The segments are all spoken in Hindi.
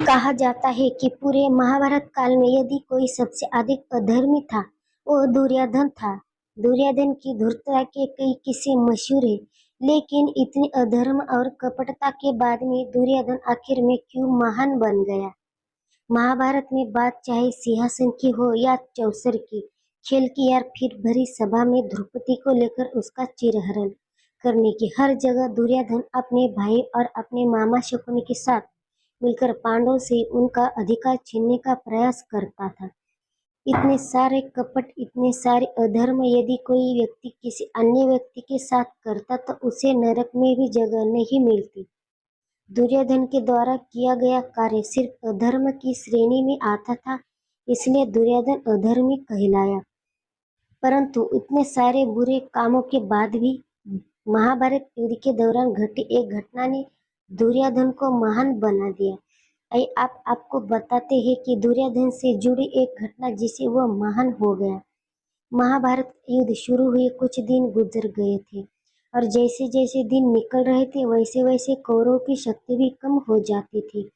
कहा जाता है कि पूरे महाभारत काल में यदि कोई सबसे अधिक अधर्मी था, वो दुर्योधन था। दुर्योधन की धूर्तता के कई किस्से मशहूर है, लेकिन इतनी अधर्म और कपटता के बाद में दुर्योधन आखिर में क्यों महान बन गया? महाभारत में बात चाहे सिंहासन की हो या चौसर की, खेल की या फिर भरी सभा में द्रौपदी को लेकर उसका चिरहरण करने की, हर जगह दुर्योधन अपने भाई और अपने मामा शकुनी के साथ मिलकर पांडवों से उनका अधिकार छीनने का प्रयास करता था। इतने सारे कपट, इतने सारे अधर्म यदि कोई व्यक्ति किसी अन्य व्यक्ति के साथ करता तो उसे नरक में भी जगह नहीं मिलती। दुर्योधन के द्वारा किया गया कार्य सिर्फ अधर्म की श्रेणी में आता था, इसलिए दुर्योधन अधर्मी कहलाया। परंतु इतने सारे बुरे कामों के बाद भी महाभारत युद्ध के दौरान घटी एक घटना ने दुर्योधन को महान बना दिया। आपको बताते हैं कि दुर्योधन से जुड़ी एक घटना जिसे वह महान हो गया। महाभारत युद्ध शुरू हुए कुछ दिन गुजर गए थे और जैसे जैसे दिन निकल रहे थे वैसे वैसे कौरवों की शक्ति भी कम हो जाती थी।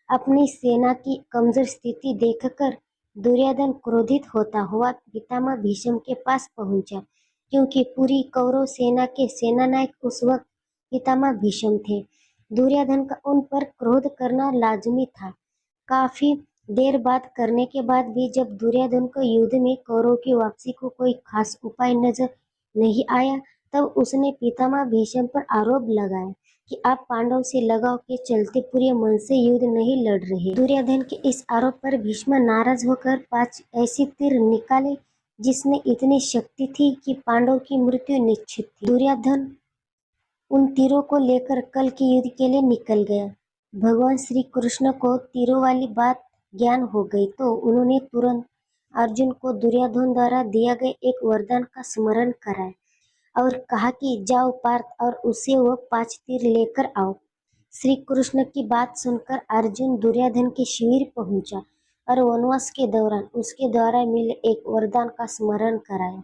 अपनी सेना की कमजोर स्थिति देखकर दुर्योधन क्रोधित होता हुआ पितामह भीष्म के पास पहुंचा, क्योंकि पूरी कौरव सेना के सेनानायक उस वक्त पितामह भीष्म थे। दुर्योधन का उन पर क्रोध करना लाजमी था। काफी देर बात करने के बाद भी जब दुर्योधन को युद्ध में कौरव की वापसी को कोई खास उपाय नजर नहीं आया, तब उसने पितामह भीष्म पर आरोप लगाया कि आप पांडव से लगाव के चलते पूरे मन से युद्ध नहीं लड़ रहे। दुर्योधन के इस आरोप पर भीष्म नाराज होकर 5 ऐसे तीर निकाले जिसमें इतनी शक्ति थी कि पांडव की मृत्यु निश्चित थी। दुर्योधन उन तीरों को लेकर कल के युद्ध के लिए निकल गया। भगवान श्री कृष्ण को तीरों वाली बात ज्ञान हो गई तो उन्होंने तुरंत अर्जुन को दुर्योधन द्वारा दिया गया एक वरदान का स्मरण कराया और कहा कि जाओ पार्थ और उसे वो 5 तीर लेकर आओ। श्री कृष्ण की बात सुनकर अर्जुन दुर्योधन के शिविर पहुंचा और वनवास के दौरान उसके द्वारा मिले एक वरदान का स्मरण कराया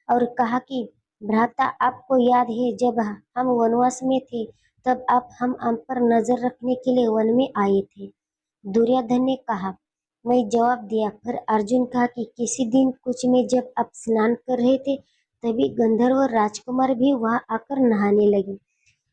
और कहा कि भ्राता, आपको याद है जब हम वनवास में थे तब आप हम पर नजर रखने के लिए वन में आए थे? दुर्योधन ने कहा। मैं जवाब दिया। फिर अर्जुन कहा कि किसी दिन कुछ में जब आप स्नान कर रहे थे तभी गंधर्व राजकुमार भी वहां आकर नहाने लगे।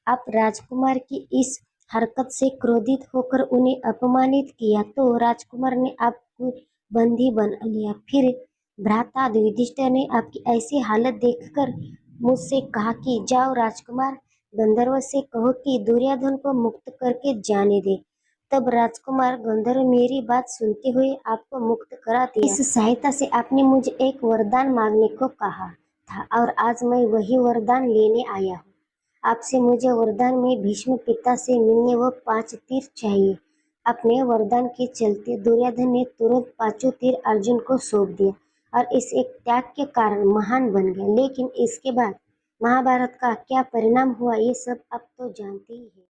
आप राजकुमार की इस हरकत से क्रोधित होकर उन्हें अपमानित किया तो राजकुमार ने आपको बंदी बना लिया। फिर भ्राता युधिष्ठिर ने आपकी ऐसी हालत देखकर मुझसे कहा कि जाओ राजकुमार, गंधर्व से कहो कि दुर्योधन को मुक्त करके जाने दे। तब राजकुमार गंधर्व मेरी बात सुनते हुए आपको मुक्त करा दिया। इस सहायता से आपने मुझे एक वरदान मांगने को कहा था और आज मैं वही वरदान लेने आया हूँ। आपसे मुझे वरदान में भीष्म पिता से मिलने वो 5 तीर चाहिए। अपने वरदान के चलते दुर्योधन ने तुरंत 5 तीर अर्जुन को सौंप दिया और इस एक त्याग के कारण महान बन गया। लेकिन इसके बाद महाभारत का क्या परिणाम हुआ ये सब आप तो जानते ही हैं।